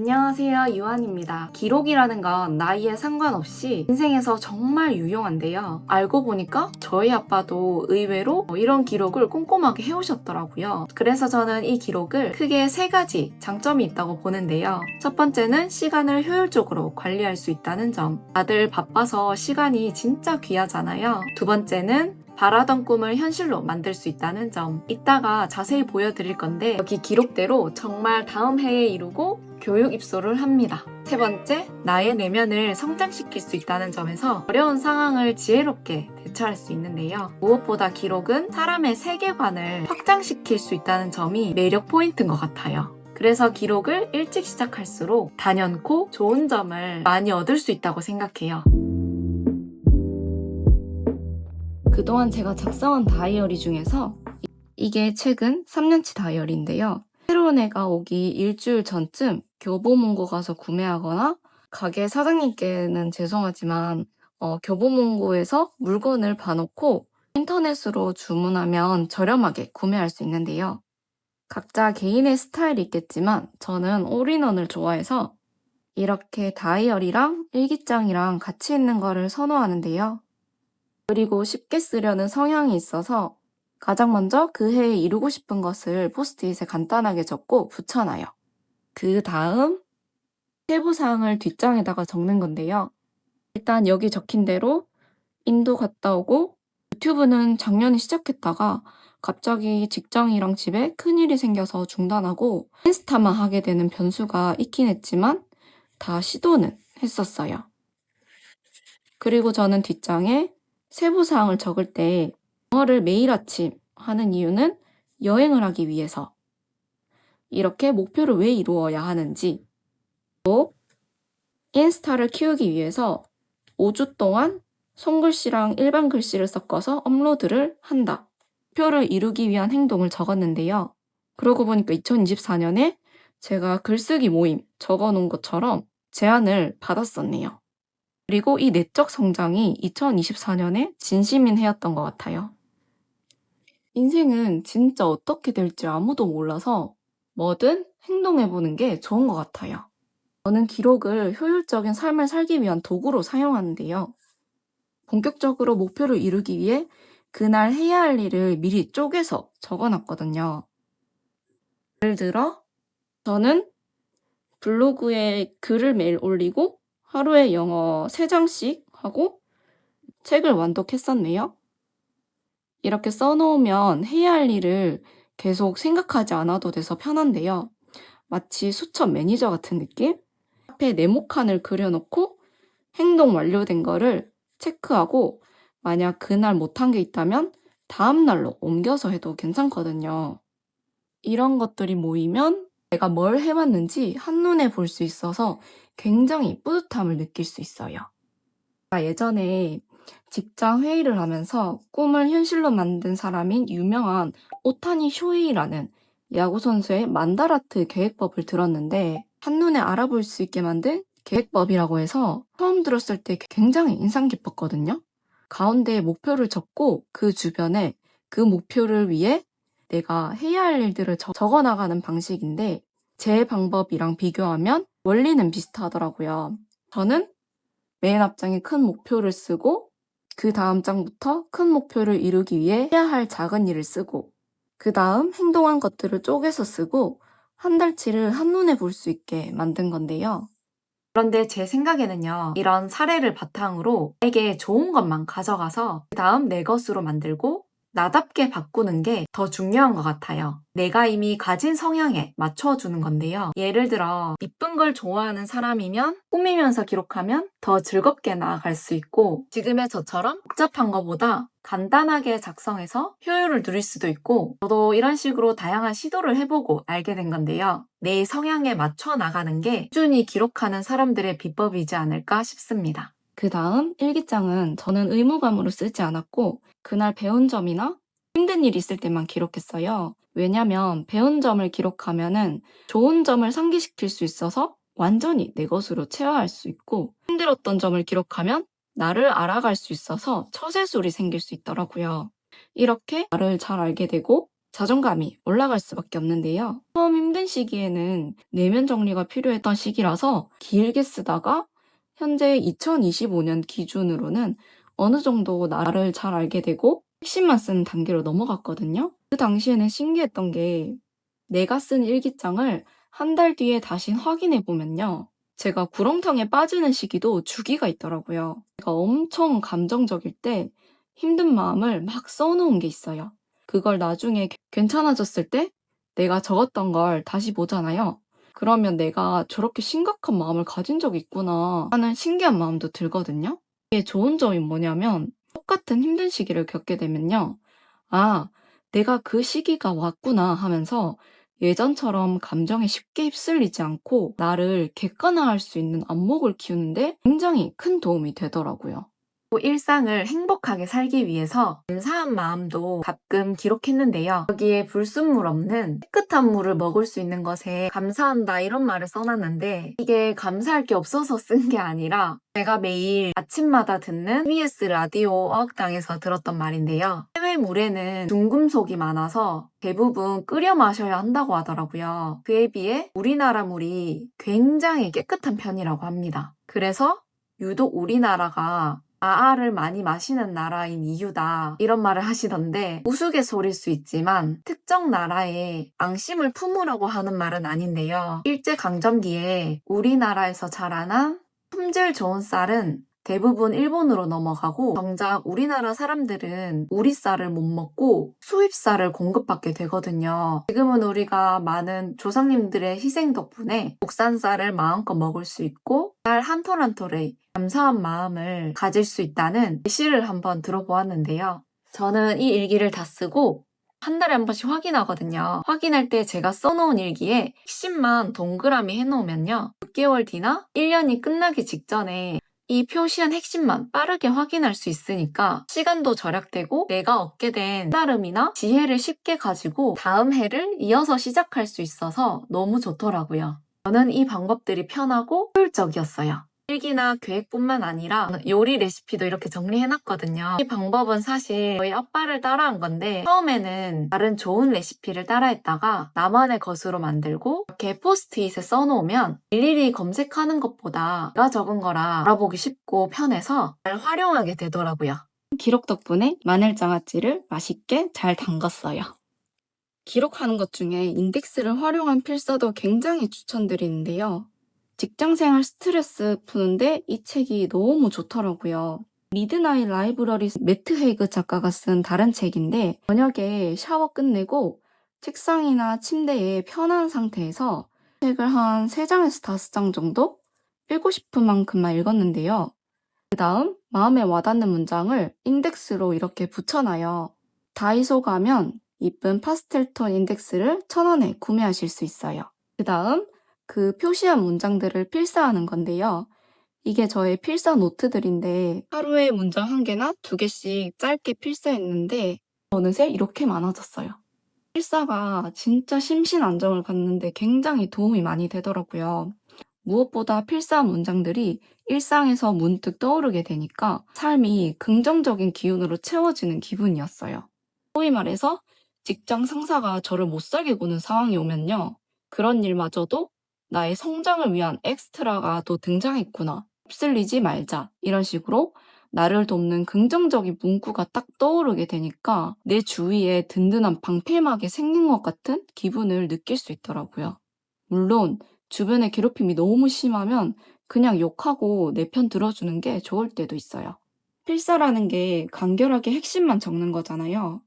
안녕하세요, 유한입니다. 기록이라는 건 나이에 상관없이 인생에서 정말 유용한데요. 알고 보니까 저희 아빠도 의외로 이런 기록을 꼼꼼하게 해오셨더라고요. 그래서 저는 이 기록을 크게 세 가지 장점이 있다고 보는데요. 첫 번째는 시간을 효율적으로 관리할 수 있다는 점. 다들 바빠서 시간이 진짜 귀하잖아요. 두 번째는 바라던 꿈을 현실로 만들 수 있다는 점. 이따가 자세히 보여드릴 건데 여기 기록대로 정말 다음 해에 이루고 교육 입소를 합니다. 세 번째, 나의 내면을 성장시킬 수 있다는 점에서 어려운 상황을 지혜롭게 대처할 수 있는데요. 무엇보다 기록은 사람의 세계관을 확장시킬 수 있다는 점이 매력 포인트인 것 같아요. 그래서 기록을 일찍 시작할수록 단연코 좋은 점을 많이 얻을 수 있다고 생각해요. 그동안 제가 작성한 다이어리 중에서 이게 최근 3년치 다이어리인데요. 새로운 애가 오기 일주일 전쯤 교보문고 가서 구매하거나 가게 사장님께는 죄송하지만 교보문고에서 물건을 봐놓고 인터넷으로 주문하면 저렴하게 구매할 수 있는데요. 각자 개인의 스타일이 있겠지만 저는 올인원을 좋아해서 이렇게 다이어리랑 일기장이랑 같이 있는 거를 선호하는데요. 그리고 쉽게 쓰려는 성향이 있어서 가장 먼저 그 해에 이루고 싶은 것을 포스트잇에 간단하게 적고 붙여놔요. 그 다음 세부사항을 뒷장에다가 적는 건데요. 일단 여기 적힌 대로 인도 갔다 오고 유튜브는 작년에 시작했다가 갑자기 직장이랑 집에 큰일이 생겨서 중단하고 인스타만 하게 되는 변수가 있긴 했지만 다 시도는 했었어요. 그리고 저는 뒷장에 세부사항을 적을 때 영어를 매일 아침 하는 이유는 여행을 하기 위해서 이렇게 목표를 왜 이루어야 하는지 또 인스타를 키우기 위해서 5주 동안 손글씨랑 일반 글씨를 섞어서 업로드를 한다. 목표를 이루기 위한 행동을 적었는데요. 그러고 보니까 2024년에 제가 글쓰기 모임 적어놓은 것처럼 제안을 받았었네요. 그리고 이 내적 성장이 2024년에 진심인 해였던 것 같아요. 인생은 진짜 어떻게 될지 아무도 몰라서 뭐든 행동해보는 게 좋은 것 같아요. 저는 기록을 효율적인 삶을 살기 위한 도구로 사용하는데요. 본격적으로 목표를 이루기 위해 그날 해야 할 일을 미리 쪼개서 적어놨거든요. 예를 들어 저는 블로그에 글을 매일 올리고 하루에 영어 3장씩 하고 책을 완독했었네요. 이렇게 써놓으면 해야 할 일을 계속 생각하지 않아도 돼서 편한데요. 마치 수첩 매니저 같은 느낌? 앞에 네모칸을 그려놓고 행동 완료된 거를 체크하고 만약 그날 못한 게 있다면 다음 날로 옮겨서 해도 괜찮거든요. 이런 것들이 모이면 내가 뭘 해왔는지 한눈에 볼 수 있어서 굉장히 뿌듯함을 느낄 수 있어요. 예전에 직장 회의를 하면서 꿈을 현실로 만든 사람인 유명한 오타니 쇼헤이라는 야구 선수의 만다라트 계획법을 들었는데 한눈에 알아볼 수 있게 만든 계획법이라고 해서 처음 들었을 때 굉장히 인상 깊었거든요. 가운데에 목표를 적고 그 주변에 그 목표를 위해 내가 해야 할 일들을 적어나가는 방식인데 제 방법이랑 비교하면 원리는 비슷하더라고요. 저는 맨 앞장에 큰 목표를 쓰고 그 다음 장부터 큰 목표를 이루기 위해 해야 할 작은 일을 쓰고 그 다음 행동한 것들을 쪼개서 쓰고 한 달치를 한눈에 볼 수 있게 만든 건데요. 그런데 제 생각에는요, 이런 사례를 바탕으로 나에게 좋은 것만 가져가서 그 다음 내 것으로 만들고 나답게 바꾸는 게 더 중요한 것 같아요. 내가 이미 가진 성향에 맞춰주는 건데요. 예를 들어 이쁜 걸 좋아하는 사람이면 꾸미면서 기록하면 더 즐겁게 나아갈 수 있고 지금의 저처럼 복잡한 것보다 간단하게 작성해서 효율을 누릴 수도 있고 저도 이런 식으로 다양한 시도를 해보고 알게 된 건데요. 내 성향에 맞춰 나가는 게 꾸준히 기록하는 사람들의 비법이지 않을까 싶습니다. 그 다음 일기장은 저는 의무감으로 쓰지 않았고 그날 배운 점이나 힘든 일 있을 때만 기록했어요. 왜냐면 배운 점을 기록하면은 좋은 점을 상기시킬 수 있어서 완전히 내 것으로 체화할 수 있고 힘들었던 점을 기록하면 나를 알아갈 수 있어서 처세술이 생길 수 있더라고요. 이렇게 나를 잘 알게 되고 자존감이 올라갈 수밖에 없는데요. 처음 힘든 시기에는 내면 정리가 필요했던 시기라서 길게 쓰다가 현재 2025년 기준으로는 어느 정도 나를 잘 알게 되고 핵심만 쓰는 단계로 넘어갔거든요. 그 당시에는 신기했던 게 내가 쓴 일기장을 한 달 뒤에 다시 확인해 보면요. 제가 구렁텅에 빠지는 시기도 주기가 있더라고요. 제가 엄청 감정적일 때 힘든 마음을 막 써놓은 게 있어요. 그걸 나중에 괜찮아졌을 때 내가 적었던 걸 다시 보잖아요. 그러면 내가 저렇게 심각한 마음을 가진 적이 있구나 하는 신기한 마음도 들거든요. 이게 좋은 점이 뭐냐면 똑같은 힘든 시기를 겪게 되면요. 아, 내가 그 시기가 왔구나 하면서 예전처럼 감정에 쉽게 휩쓸리지 않고 나를 객관화할 수 있는 안목을 키우는데 굉장히 큰 도움이 되더라고요. 일상을 행복하게 살기 위해서 감사한 마음도 가끔 기록했는데요. 여기에 불순물 없는 깨끗한 물을 먹을 수 있는 것에 감사한다 이런 말을 써놨는데 이게 감사할 게 없어서 쓴 게 아니라 제가 매일 아침마다 듣는 TBS 라디오 어학당에서 들었던 말인데요. 해외 물에는 중금속이 많아서 대부분 끓여 마셔야 한다고 하더라고요. 그에 비해 우리나라 물이 굉장히 깨끗한 편이라고 합니다. 그래서 유독 우리나라가 아아를 많이 마시는 나라인 이유다 이런 말을 하시던데 우스갯소리일 수 있지만 특정 나라에 앙심을 품으라고 하는 말은 아닌데요. 일제강점기에 우리나라에서 자라난 품질 좋은 쌀은 대부분 일본으로 넘어가고 정작 우리나라 사람들은 우리 쌀을 못 먹고 수입 쌀을 공급받게 되거든요. 지금은 우리가 많은 조상님들의 희생 덕분에 국산 쌀을 마음껏 먹을 수 있고 쌀 한 톨 한 톨에 감사한 마음을 가질 수 있다는 예시를 한번 들어보았는데요. 저는 이 일기를 다 쓰고 한 달에 한 번씩 확인하거든요. 확인할 때 제가 써놓은 일기에 핵심만 동그라미 해놓으면요. 6개월 뒤나 1년이 끝나기 직전에 이 표시한 핵심만 빠르게 확인할 수 있으니까 시간도 절약되고 내가 얻게 된 깨달음이나 지혜를 쉽게 가지고 다음 해를 이어서 시작할 수 있어서 너무 좋더라고요. 저는 이 방법들이 편하고 효율적이었어요. 일기나 계획뿐만 아니라 요리 레시피도 이렇게 정리해놨거든요. 이 방법은 사실 저희 아빠를 따라한 건데 처음에는 다른 좋은 레시피를 따라했다가 나만의 것으로 만들고 이렇게 포스트잇에 써놓으면 일일이 검색하는 것보다 내가 적은 거라 알아보기 쉽고 편해서 잘 활용하게 되더라고요. 기록 덕분에 마늘장아찌를 맛있게 잘 담갔어요. 기록하는 것 중에 인덱스를 활용한 필사도 굉장히 추천드리는데요. 직장생활 스트레스 푸는데 이 책이 너무 좋더라고요. 미드나잇 라이브러리 매트 헤이그 작가가 쓴 다른 책인데 저녁에 샤워 끝내고 책상이나 침대에 편한 상태에서 책을 한 3장에서 5장 정도 읽고 싶은 만큼만 읽었는데요. 그 다음 마음에 와닿는 문장을 인덱스로 이렇게 붙여놔요. 다이소 가면 이쁜 파스텔톤 인덱스를 1,000원에 구매하실 수 있어요. 그 다음 그 표시한 문장들을 필사하는 건데요. 이게 저의 필사 노트들인데 하루에 문장 1개나 2개씩 짧게 필사했는데 어느새 이렇게 많아졌어요. 필사가 진짜 심신 안정을 갖는데 굉장히 도움이 많이 되더라고요. 무엇보다 필사한 문장들이 일상에서 문득 떠오르게 되니까 삶이 긍정적인 기운으로 채워지는 기분이었어요. 소위 말해서 직장 상사가 저를 못 살게 구는 상황이 오면요. 그런 일마저도 나의 성장을 위한 엑스트라가 또 등장했구나. 휩쓸리지 말자. 이런 식으로 나를 돕는 긍정적인 문구가 딱 떠오르게 되니까 내 주위에 든든한 방패막이 생긴 것 같은 기분을 느낄 수 있더라고요. 물론 주변의 괴롭힘이 너무 심하면 그냥 욕하고 내 편 들어주는 게 좋을 때도 있어요. 필사라는 게 간결하게 핵심만 적는 거잖아요.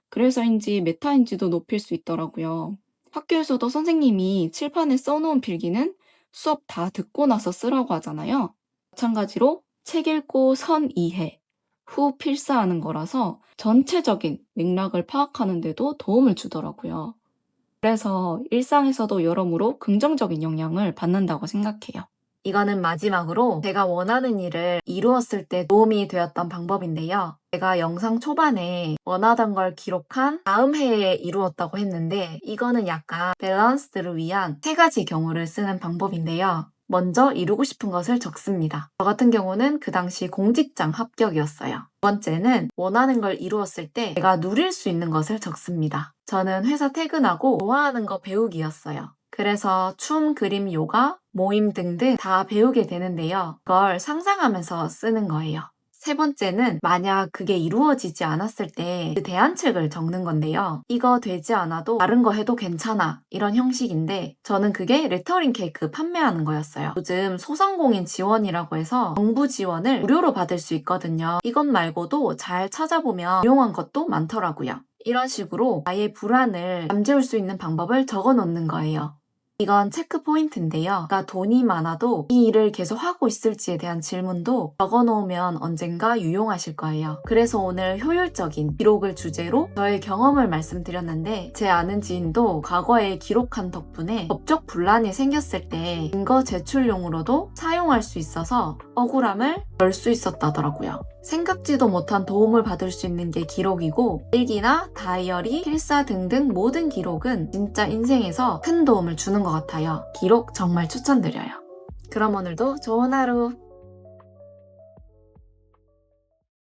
그래서인지 메타인지도 높일 수 있더라고요. 학교에서도 선생님이 칠판에 써놓은 필기는 수업 다 듣고 나서 쓰라고 하잖아요. 마찬가지로 책 읽고 선 이해, 후 필사하는 거라서 전체적인 맥락을 파악하는 데도 도움을 주더라고요. 그래서 일상에서도 여러모로 긍정적인 영향을 받는다고 생각해요. 이거는 마지막으로 제가 원하는 일을 이루었을 때 도움이 되었던 방법인데요. 제가 영상 초반에 원하던 걸 기록한 다음 해에 이루었다고 했는데 이거는 약간 밸런스를 위한 3가지 경우를 쓰는 방법인데요. 먼저 이루고 싶은 것을 적습니다. 저 같은 경우는 그 당시 공직장 합격이었어요. 두 번째는 원하는 걸 이루었을 때 내가 누릴 수 있는 것을 적습니다. 저는 회사 퇴근하고 좋아하는 거 배우기였어요. 그래서 춤, 그림, 요가, 모임 등등 다 배우게 되는데요. 그걸 상상하면서 쓰는 거예요. 세 번째는 만약 그게 이루어지지 않았을 때 그 대안책을 적는 건데요. 이거 되지 않아도 다른 거 해도 괜찮아 이런 형식인데 저는 그게 레터링 케이크 판매하는 거였어요. 요즘 소상공인 지원이라고 해서 정부 지원을 무료로 받을 수 있거든요. 이것 말고도 잘 찾아보면 유용한 것도 많더라고요. 이런 식으로 나의 불안을 잠재울 수 있는 방법을 적어 놓는 거예요. 이건 체크 포인트인데요. 내가 돈이 많아도 이 일을 계속 하고 있을지에 대한 질문도 적어놓으면 언젠가 유용하실 거예요. 그래서 오늘 효율적인 기록을 주제로 저의 경험을 말씀드렸는데 제 아는 지인도 과거에 기록한 덕분에 법적 분란이 생겼을 때 증거 제출용으로도 사용할 수 있어서 억울함을 덜 수 있었다더라고요. 생각지도 못한 도움을 받을 수 있는 게 기록이고 일기나 다이어리, 필사 등등 모든 기록은 진짜 인생에서 큰 도움을 주는 것 같아요. 기록 정말 추천드려요. 그럼 오늘도 좋은 하루!